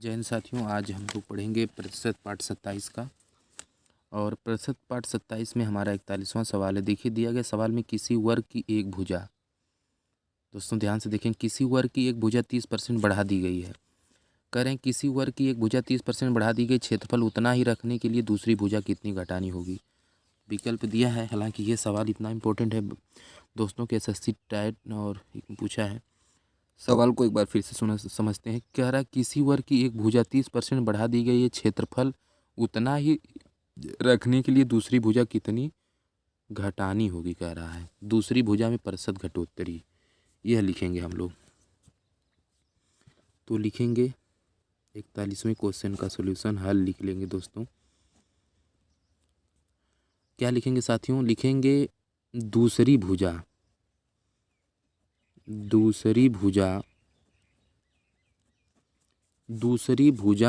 जय हिंद साथियों, आज हम लोग पढ़ेंगे प्रतिशत पाठ 27 का। और प्रतिशत पाठ 27 में हमारा 41वां सवाल है। देखिए, दिया गया सवाल में किसी वर्ग की एक भुजा, दोस्तों ध्यान से देखें, किसी वर्ग की एक भुजा 30% बढ़ा दी गई है। कह रहे हैं किसी वर्ग की एक भुजा 30% बढ़ा दी गई, क्षेत्रफल उतना ही रखने के लिए दूसरी भुजा कितनी घटानी होगी। विकल्प दिया है। हालांकि ये सवाल इतना इम्पोर्टेंट है दोस्तों के एसएससी टाइट और पूछा है। सवाल को एक बार फिर से समझते हैं। कह रहा है किसी वर्ग की एक भुजा 30% बढ़ा दी गई है, क्षेत्रफल उतना ही रखने के लिए दूसरी भुजा कितनी घटानी होगी, कह रहा है। दूसरी भुजा में प्रतिशत घटोत्तरी, यह लिखेंगे हम लोग। तो लिखेंगे 41वें क्वेश्चन का सॉल्यूशन हल लिख लेंगे दोस्तों। क्या लिखेंगे साथियों? लिखेंगे दूसरी भुजा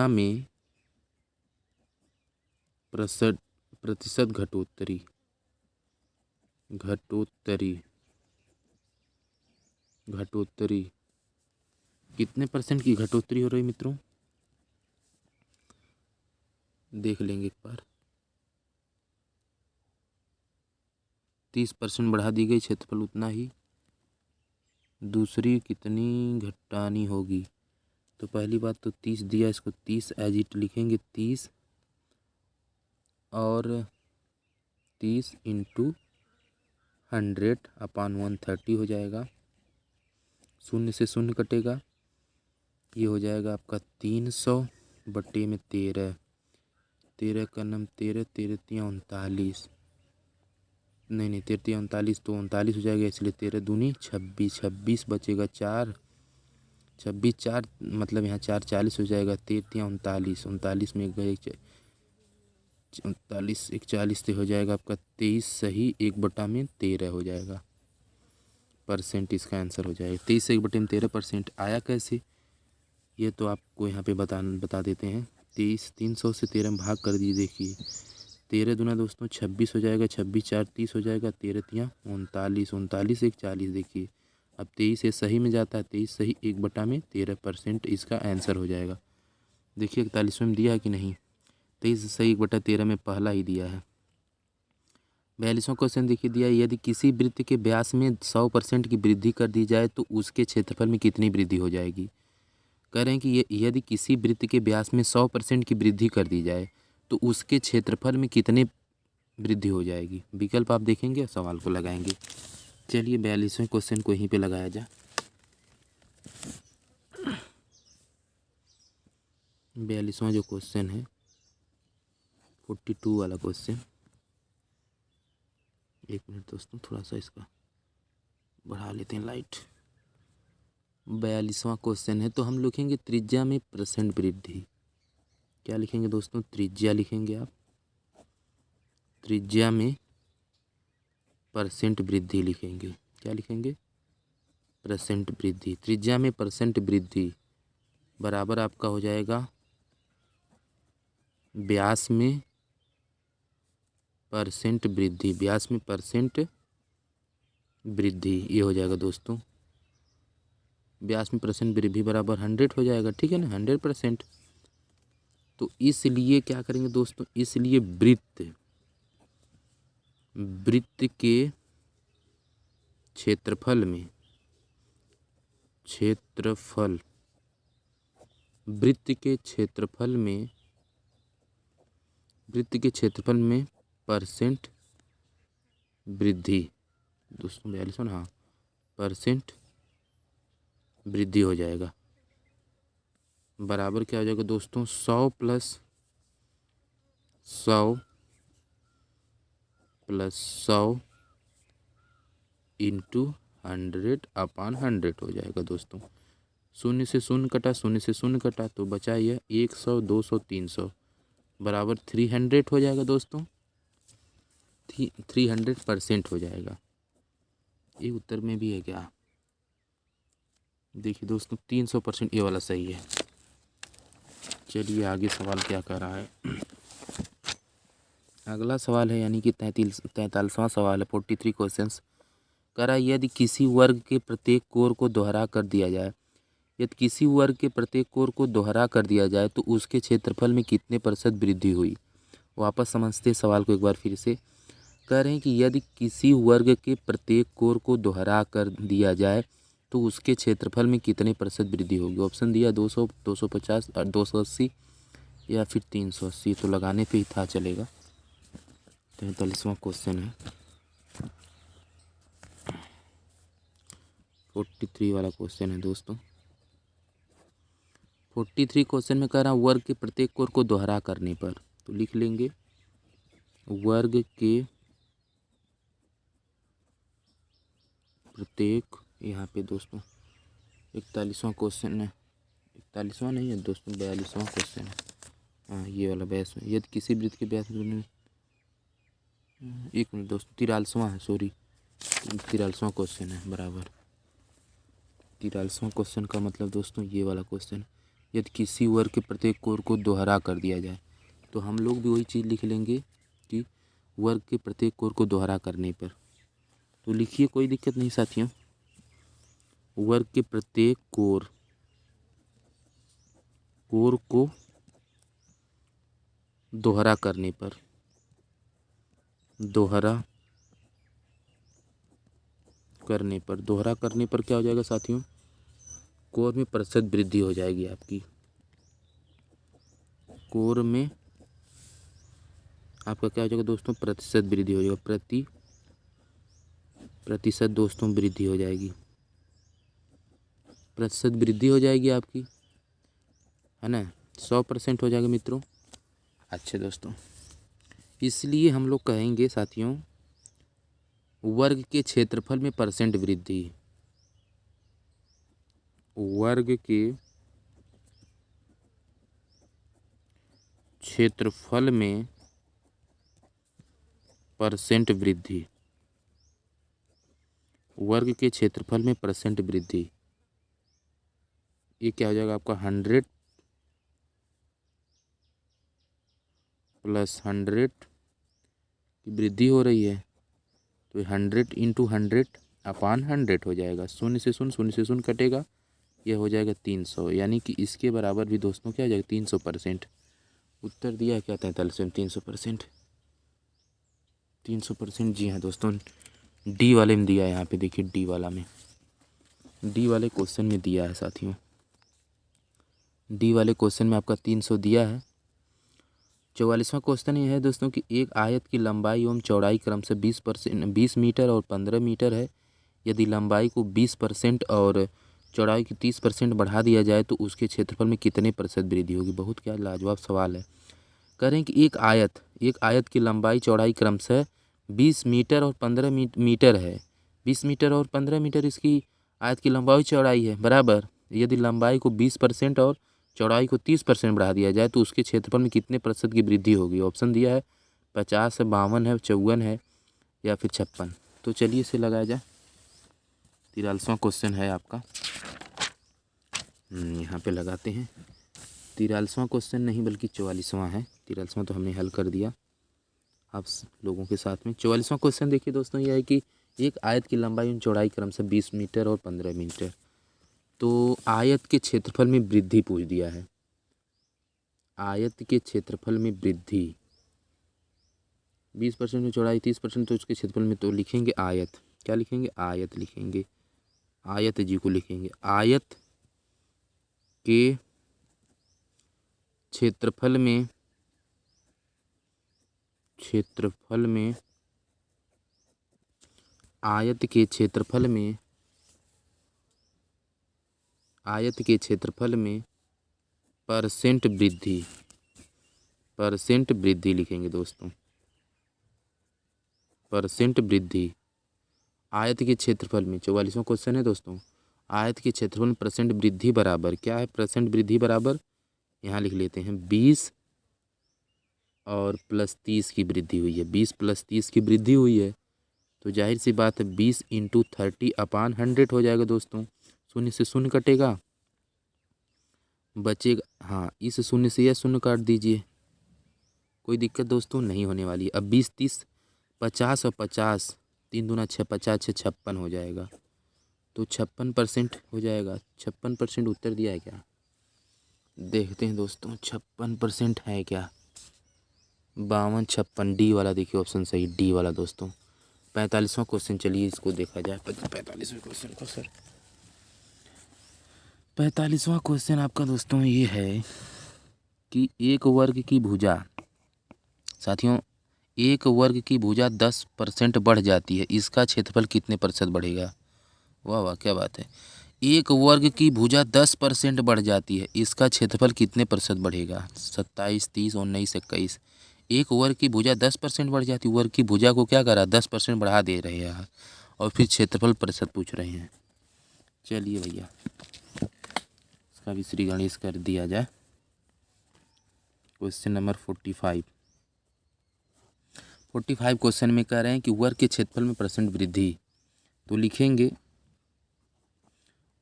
में प्रतिशत घटोत्तरी कितने परसेंट की घटोत्तरी हो रही मित्रों, देख लेंगे एक बार। 30% बढ़ा दी गई, क्षेत्रफल उतना ही, दूसरी कितनी घटानी होगी। तो पहली बात तो 30 दिया, इसको 30 एज इट लिखेंगे। 30 और 30 इंटू 100/130 हो जाएगा। शून्य से शून्य कटेगा, ये हो जाएगा आपका 300/13। 13 का नाम 13, 13 39, नहीं 13 39 तो 39 हो जाएगा, इसलिए 13 दूनी 26, 26 बचेगा 4, 26 4 मतलब यहाँ 4 40 हो जाएगा। 13 39, 39 में गए 39, 41 तो हो जाएगा आपका 23 सही, 1/13 हो जाएगा परसेंट, इसका आंसर हो जाएगा। 23 से 1/13% आया कैसे, ये तो आपको यहाँ पे बता देते हैं। 300 से 13 में भाग कर दीजिए। देखिए 13 दूना दोस्तों 26 हो जाएगा, 26 4 30 हो जाएगा, 13 तिया 39, 39 1 40। देखिए अब 23 से सही में जाता है, 23 सही 1/13% इसका आंसर हो जाएगा। देखिए 41 में दिया है कि नहीं, 23 सही 1/13 में पहला ही दिया है। 42वां क्वेश्चन देखिए दिया है, यदि किसी वृत्त के व्यास में 100% की वृद्धि कर दी जाए तो उसके क्षेत्रफल में कितनी वृद्धि हो जाएगी। कह रहे हैं कि यदि किसी वृत्त के व्यास में 100% की वृद्धि कर दी जाए तो उसके क्षेत्रफल में कितने वृद्धि हो जाएगी। विकल्प आप देखेंगे, सवाल को लगाएंगे। चलिए 42वें क्वेश्चन को यहीं पे लगाया जाए। 42वां जो क्वेश्चन है 42 वाला क्वेश्चन, एक मिनट दोस्तों, थोड़ा सा इसका बढ़ा लेते हैं लाइट। 42वां क्वेश्चन है, तो हम लिखेंगे त्रिज्या में % वृद्धि। क्या लिखेंगे दोस्तों? त्रिज्या लिखेंगे आप, त्रिज्या में % वृद्धि लिखेंगे। क्या लिखेंगे? % वृद्धि। त्रिज्या में % वृद्धि बराबर आपका हो जाएगा व्यास में % वृद्धि, व्यास में % वृद्धि, ये हो जाएगा दोस्तों। व्यास में % वृद्धि बराबर 100 हो जाएगा, ठीक है ना, 100%। तो इसलिए क्या करेंगे दोस्तों, इसलिए वृत्त के क्षेत्रफल में वृत्त के क्षेत्रफल में % वृद्धि दोस्तों, 42 ना, हाँ, % वृद्धि हो जाएगा बराबर क्या हो जाएगा दोस्तों, 100 + 100 + 100 इंटू 100/100 हो जाएगा दोस्तों। शून्य से शून्य कटा, शून्य से शून्य कटा, तो बचा यह 100 200 300 बराबर 300 हो जाएगा दोस्तों। 300% हो जाएगा। ये उत्तर में भी है क्या? देखिए दोस्तों 300% ये वाला सही है। चलिए आगे सवाल क्या कर रहा है। अगला सवाल है यानी कि 43वां सवाल है, 43 क्वेश्चंस। कह रहा है यदि किसी वर्ग के प्रत्येक कोर को दोहरा कर दिया जाए, यदि किसी वर्ग के प्रत्येक कोर को दोहरा कर दिया जाए तो उसके क्षेत्रफल में कितने प्रतिशत वृद्धि हुई। वापस समझते सवाल को एक बार फिर से। कह रहे हैं कि यदि किसी वर्ग के प्रत्येक कोर को दोहरा कर दिया जाए तो उसके क्षेत्रफल में कितने प्रतिशत वृद्धि होगी। ऑप्शन दिया 200, 250 और 280 या फिर 380। तो लगाने पे ही था चलेगा। 43वां क्वेश्चन है, 43 वाला क्वेश्चन है दोस्तों। 43 क्वेश्चन में कह रहा वर्ग के प्रत्येक कोर को दोहरा करने पर, तो लिख लेंगे वर्ग के प्रत्येक, यहाँ पे दोस्तों 41वां क्वेश्चन है, 41वां नहीं है दोस्तों, 42वां क्वेश्चन है। हाँ ये वाला 42वां। यदि किसी वृत्त के व्यास में, एक मिनट दोस्तों, 43वां है, सॉरी 43वां क्वेश्चन है बराबर। 43वां क्वेश्चन का मतलब दोस्तों ये वाला क्वेश्चन, यदि किसी वर्ग के प्रत्येक कोर को दोहरा कर दिया जाए, तो हम लोग भी वही चीज़ लिख लेंगे कि वर्ग के प्रत्येक कोर को दोहरा करने पर। तो लिखिए, कोई दिक्कत नहीं साथियों। वर्ग के प्रत्येक कोर को दोहरा करने पर, दोहरा करने पर क्या हो जाएगा साथियों, कोर में प्रतिशत वृद्धि हो जाएगी आपकी। कोर में आपका क्या हो जाएगा दोस्तों, प्रतिशत वृद्धि हो जाएगा। प्रतिशत दोस्तों वृद्धि हो जाएगी, प्रतिशत वृद्धि हो जाएगी आपकी, है ना। 100% हो जाएगा मित्रों। अच्छे दोस्तों, इसलिए हम लोग कहेंगे साथियों वर्ग के क्षेत्रफल में परसेंट वृद्धि, वर्ग के क्षेत्रफल में परसेंट वृद्धि, वर्ग के क्षेत्रफल में परसेंट वृद्धि, ये क्या हो जाएगा आपका 100 + 100 की वृद्धि हो रही है, तो 100 × 100/100 हो जाएगा। शून्य से शून्य कटेगा, यह हो जाएगा 300, यानी कि इसके बराबर भी दोस्तों क्या हो जाएगा 300%। उत्तर दिया है क्या 43 में 300%, 300%। जी हाँ दोस्तों, डी वाले में दिया है, यहाँ पे देखिए डी वाले क्वेश्चन में दिया है साथियों। डी वाले क्वेश्चन में आपका 300 दिया है। 44वां क्वेश्चन ये है दोस्तों कि एक आयत की लंबाई एवं चौड़ाई क्रम से 20 मीटर और 15 मीटर है। यदि लंबाई को 20% और चौड़ाई की 30% बढ़ा दिया जाए तो उसके क्षेत्रफल में कितने प्रतिशत वृद्धि होगी। बहुत क्या लाजवाब सवाल है। कह रहे हैं कि एक आयत की लंबाई चौड़ाई क्रमशः 20 मीटर और 15 मीटर है। 20 मीटर और 15 मीटर इसकी आयत की लंबाई चौड़ाई है बराबर। यदि लंबाई को 20% और चौड़ाई को 30% बढ़ा दिया जाए तो उसके क्षेत्रफल में कितने प्रतिशत की वृद्धि होगी। ऑप्शन दिया है 50 है, 52 है, 54 है या फिर 56। तो चलिए इसे लगाया जाए। 43वां क्वेश्चन है आपका, यहाँ पे लगाते हैं। 43वां क्वेश्चन नहीं बल्कि 44वां है। 43वां तो हमने हल कर दिया आप लोगों के साथ में। 44वां क्वेश्चन देखिए दोस्तों, यह है कि एक आयत की लंबाई एवं चौड़ाई क्रमशः 20 मीटर और 15 मीटर। तो आयत के क्षेत्रफल में वृद्धि पूछ दिया है। आयत के क्षेत्रफल में वृद्धि 20% में चौड़ाई 30%, तो उसके क्षेत्रफल में तो लिखेंगे आयत। क्या लिखेंगे, आयत लिखेंगे, आयत जी को लिखेंगे। आयत के क्षेत्रफल में आयत के क्षेत्रफल में परसेंट वृद्धि लिखेंगे दोस्तों। परसेंट वृद्धि आयत के क्षेत्रफल में, 44वां क्वेश्चन है दोस्तों। आयत के क्षेत्रफल में परसेंट वृद्धि बराबर क्या है, परसेंट वृद्धि बराबर यहाँ लिख लेते हैं 20 और +30 की वृद्धि हुई है। 20 + 30 की वृद्धि हुई है, तो जाहिर सी बात है 20 × 30/100 हो जाएगा दोस्तों। शून्य से शून्य कटेगा, बचेगा, हाँ इस शून्य से यह शून्य काट दीजिए, कोई दिक्कत दोस्तों नहीं होने वाली है। अब 20, 30, 50 और 50, 3 दूना 6, 50, 6, 56 हो जाएगा। तो 56% हो जाएगा। 56% उत्तर दिया है क्या, देखते हैं दोस्तों। 56% है क्या, 52 56, डी वाला देखिए ऑप्शन सही, डी वाला दोस्तों। 45वां क्वेश्चन, चलिए इसको देखा जाए। 45वें क्वेश्चन को सर, 45वां क्वेश्चन आपका दोस्तों ये है कि एक वर्ग की भुजा, साथियों एक वर्ग की भुजा 10% बढ़ जाती है, इसका क्षेत्रफल कितने प्रतिशत बढ़ेगा। वाह वाह क्या बात है। एक वर्ग की भुजा 10% बढ़ जाती है, इसका क्षेत्रफल कितने प्रतिशत बढ़ेगा। 27 30 19 21। एक वर्ग की भुजा 10% बढ़ जाती है, वर्ग की भुजा को क्या करा 10% बढ़ा दे रहे हैं और फिर क्षेत्रफल प्रतिशत पूछ रहे हैं। चलिए भैया इसका भी श्री गणेश कर दिया जाए। क्वेश्चन नंबर 45 क्वेश्चन में कह रहे हैं कि वर्ग के क्षेत्रफल में परसेंट वृद्धि। तो लिखेंगे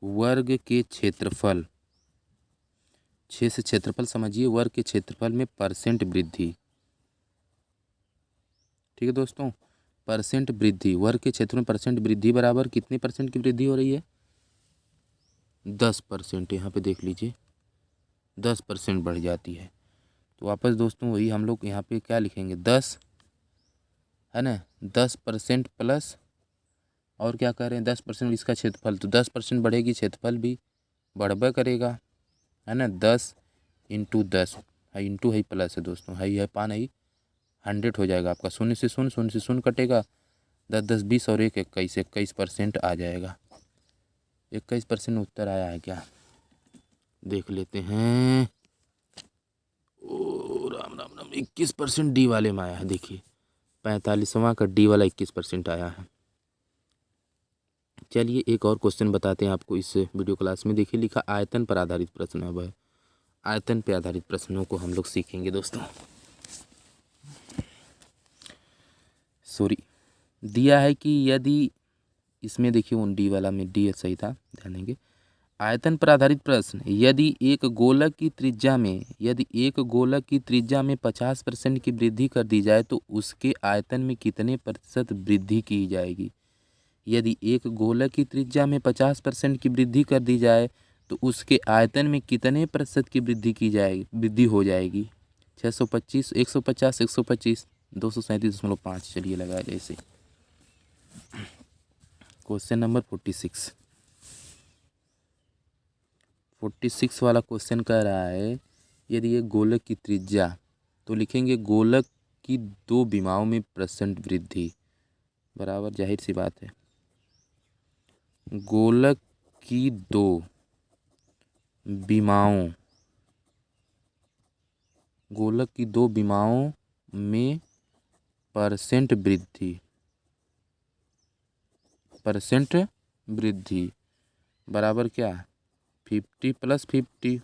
वर्ग के क्षेत्रफल, 6 से क्षेत्रफल समझिए, वर्ग के क्षेत्रफल में परसेंट वृद्धि। ठीक है दोस्तों, परसेंट वृद्धि, वर्ग के क्षेत्र में परसेंट वृद्धि बराबर कितने परसेंट की वृद्धि हो रही है, 10%। यहाँ पे देख लीजिए 10% बढ़ जाती है। तो वापस दोस्तों वही हम लोग यहाँ पे क्या लिखेंगे, 10 है ना, 10% प्लस और क्या कर रहे हैं 10% इसका क्षेत्रफल, तो 10% बढ़ेगी, क्षेत्रफल भी बढ़बा करेगा, है ना। 10 इंटू 10 है, इंटू है प्लस है दोस्तों, है पान है 100 हो जाएगा आपका। शून्य से शून्य कटेगा, 10 10 20 और 1 21, 21% आ जाएगा। 21% उत्तर आया है क्या, देख लेते हैं। ओ राम राम राम, 21% डी वाले में आया है। देखिए 45वां का डी वाला 21% आया है। चलिए एक और क्वेश्चन बताते हैं आपको इस वीडियो क्लास में। देखिए लिखा आयतन पर आधारित प्रश्न। अब आयतन पर आधारित प्रश्नों को हम लोग सीखेंगे दोस्तों। सॉरी, दिया है कि यदि, इसमें देखिए उन डी वाला में डी सही था, ध्यान देंगे। आयतन पर आधारित प्रश्न, यदि एक गोलक की त्रिज्या में 50% की वृद्धि कर दी जाए तो उसके आयतन में कितने प्रतिशत वृद्धि की जाएगी। यदि एक गोलक की त्रिज्या में 50% की वृद्धि कर दी जाए तो उसके आयतन में कितने प्रतिशत की वृद्धि हो जाएगी। 625 150 125 237.5। चलिए लगाए जैसे। क्वेश्चन नंबर 46 वाला क्वेश्चन कह रहा है यदि एक गोलक की त्रिज्या, तो लिखेंगे गोलक की 2 विमाओं में परसेंट वृद्धि बराबर, जाहिर सी बात है, गोलक की 2 विमाओं में परसेंट वृद्धि बराबर क्या, 50 + 50,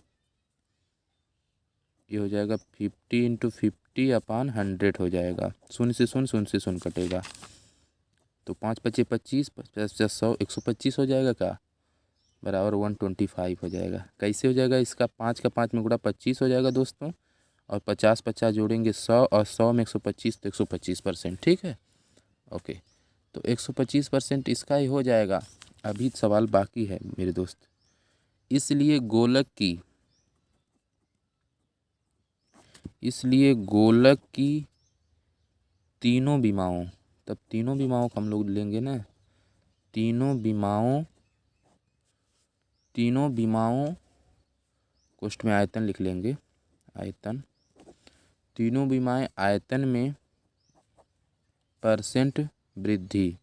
ये हो जाएगा 50 × 50/100 हो जाएगा। शून्य से शून्य कटेगा, तो 5 × 5 = 25, 50 + 100 125 हो जाएगा क्या, बराबर 125 हो जाएगा। कैसे हो जाएगा, इसका 5 का 5 में गुणा 25 हो जाएगा दोस्तों, और 50 50 जोड़ेंगे 100, और 100 में 125 तो 125%। ठीक है, ओके, तो 125% इसका ही हो जाएगा। अभी सवाल बाकी है मेरे दोस्त। इसलिए गोलक की तीनों विमाओं, तब तीनों विमाओं को हम लोग लेंगे ना, तीनों विमाओं कोष्ठ में आयतन लिख लेंगे, आयतन, तीनों विमाएं आयतन में परसेंट वृद्धि,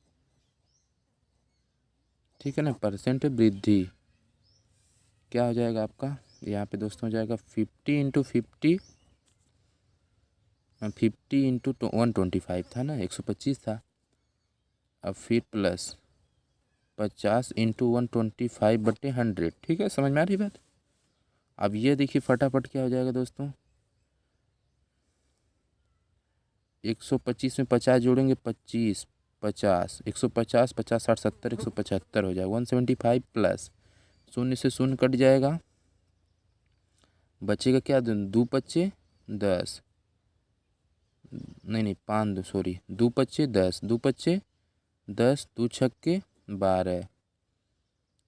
ठीक है ना, परसेंट वृद्धि क्या हो जाएगा आपका, यहाँ पे दोस्तों हो जाएगा 50 × 50, 50 × 125 था ना, 125 था, अब फिर प्लस 50 × 125/100। ठीक है, समझ में आ रही बात। अब ये देखिए फटाफट क्या हो जाएगा दोस्तों, 125 में 50 जोड़ेंगे 25 50 150 50 60 70 175 हो जाएगा, 175 प्लस शून्य से शून्य कट जाएगा, बचेगा क्या, 2 × 5 = 10, नहीं 5 सॉरी 2 × 5 = 10, 2 × 5 = 10, 2 × 6 = 12,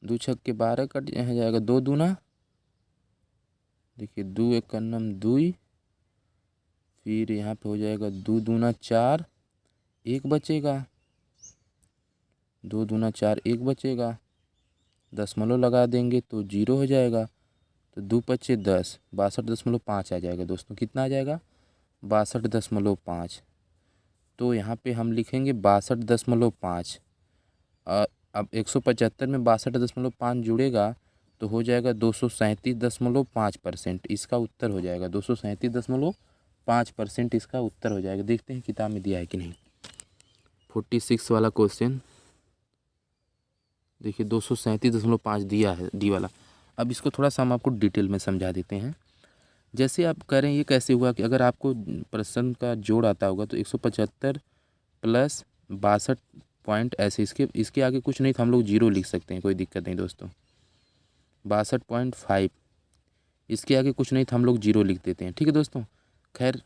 2 छक्के 12 कट यहाँ जाएगा 2 दूना, देखिए 2 एक कन्नम 2, फिर यहाँ पे हो जाएगा 2 दूना 4, 1 बचेगा, 2 दूना 4 1 बचेगा, दशमलव लगा देंगे तो 0 हो जाएगा, तो 2 पच्चे 10, 62.5 आ जाएगा दोस्तों। कितना आ जाएगा? 62.5। तो यहाँ पे हम लिखेंगे 62.5। अब 175 में 62.5 जुड़ेगा तो हो जाएगा 237.5%। इसका उत्तर हो जाएगा 237.5% इसका उत्तर हो जाएगा। देखते हैं किताब में दिया है कि नहीं। 46 वाला क्वेश्चन देखिए 237.5 दिया है डी वाला। अब इसको थोड़ा सा हम आपको डिटेल में समझा देते हैं। जैसे आप कह रहे हैं ये कैसे हुआ कि अगर आपको प्रश्न का जोड़ आता होगा तो 175 प्लस 62 पॉइंट ऐसे इसके आगे कुछ नहीं था, हम लोग 0 लिख सकते हैं, कोई दिक्कत नहीं दोस्तों। 62.5 इसके आगे कुछ नहीं था, हम लोग 0 लिख देते हैं, ठीक है दोस्तों। खैर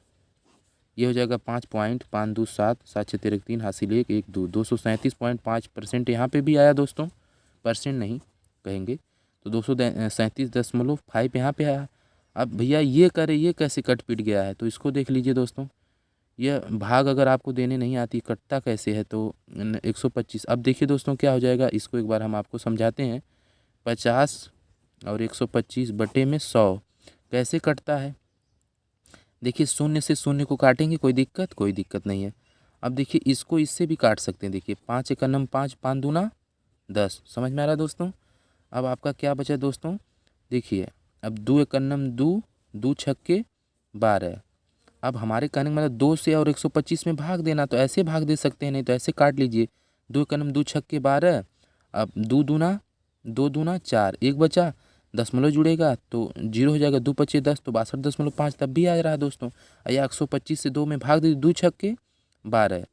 ये हो जाएगा 5.527 7 6 13 3 हासिल 1 1 2 237.5% यहाँ पे भी आया दोस्तों, परसेंट नहीं कहेंगे, तो 237.5 यहाँ पे आया। अब भैया ये करे ये कैसे कट पिट गया है, तो इसको देख लीजिए दोस्तों। यह भाग अगर आपको देने नहीं आती कटता कैसे है, तो 125। अब देखिए दोस्तों क्या हो जाएगा, इसको एक बार हम आपको समझाते हैं। 50 और 125 बटे में 100 कैसे कटता है। देखिए 0 से 0 को काटेंगे, कोई दिक्कत नहीं है। अब देखिए इसको इससे भी काट सकते हैं। देखिए 5 एक नम 5, 5 दूना 10, समझ में आ रहा है दोस्तों। अब आपका क्या बचा दोस्तों, देखिए अब 2 एक नम 2, 2 छक्के 12। अब हमारे कहने का मतलब 2 से और 125 में भाग देना, तो ऐसे भाग दे सकते हैं, नहीं तो ऐसे काट लीजिए। 2 एक नम 2 छक्के 12, अब 2 दूना 4, 1 बचा, दशमलव जुड़ेगा तो 0 हो जाएगा, 2 पच्चे 10, तो 62.5 तब भी आ रहा है दोस्तों। या 125 से 2 में भाग दीजिए, 2 छक्के 12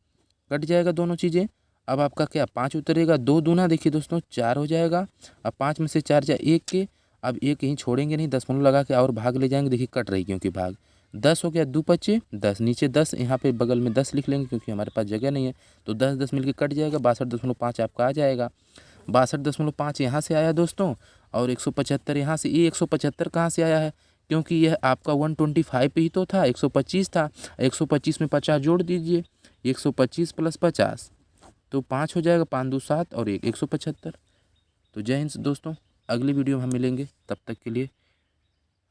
कट जाएगा दोनों चीज़ें। अब आपका क्या 5 उतरेगा, 2 दूना देखिए दोस्तों 4 हो जाएगा। अब 5 में से 4 जाए 1 के, अब 1 यहीं छोड़ेंगे नहीं, दशमलव लगा के और भाग ले जाएंगे, देखिए कट रही क्योंकि भाग 10 हो गया, 2 पच्चे 10, नीचे 10 यहाँ पे बगल में 10 लिख लेंगे क्योंकि हमारे पास जगह नहीं है, तो 10 10 मिलके कट जाएगा, 62.5 आपका आ जाएगा। 62.5 यहाँ से आया दोस्तों, और 175 यहाँ से। ये 175 कहाँ से आया है, क्योंकि यह आपका 125 पे ही तो था, 125 था, 125 में 50 जोड़ दीजिए, 125 प्लस 50 तो 5 हो जाएगा, 5 2 7 और 1 175। तो जय हिंद दोस्तों, अगली वीडियो में हम मिलेंगे, तब तक के लिए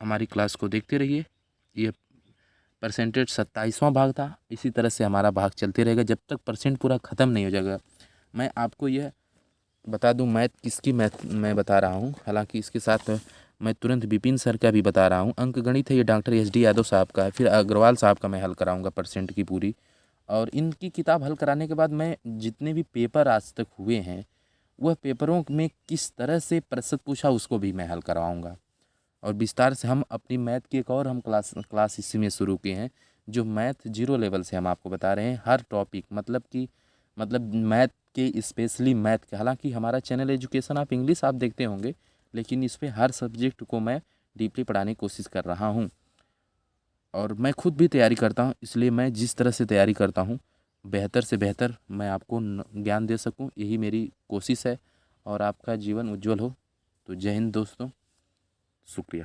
हमारी क्लास को देखते रहिए। ये परसेंटेज 27वां भाग था, इसी तरह से हमारा भाग चलते रहेगा जब तक परसेंट पूरा ख़त्म नहीं हो जाएगा। मैं आपको यह बता दूं मैथ किसकी मैथ मैं बता रहा हूं, हालांकि इसके साथ मैं तुरंत विपिन सर का भी बता रहा हूं। अंक गणित है ये डॉक्टर SD यादव साहब का है, फिर अग्रवाल साहब का मैं हल कराऊंगा परसेंट की पूरी। और इनकी किताब हल कराने के बाद मैं जितने भी पेपर आज तक हुए हैं वह पेपरों में किस तरह से प्रतिशत पूछा उसको भी मैं हल करवाऊँगा। और विस्तार से हम अपनी मैथ की एक और हम क्लास इसी में शुरू किए हैं, जो मैथ 0 लेवल से हम आपको बता रहे हैं। हर टॉपिक मतलब मैथ के स्पेशली मैथ के, हालांकि हमारा चैनल एजुकेशन आप इंग्लिश आप देखते होंगे, लेकिन इस पे हर सब्जेक्ट को मैं डीपली पढ़ाने की कोशिश कर रहा हूं। और मैं खुद भी तैयारी करता हूं, इसलिए मैं जिस तरह से तैयारी करता हूं बेहतर से बेहतर मैं आपको ज्ञान दे सकूं, यही मेरी कोशिश है। और आपका जीवन उज्जवल हो। तो जय हिंद दोस्तों, शुक्रिया।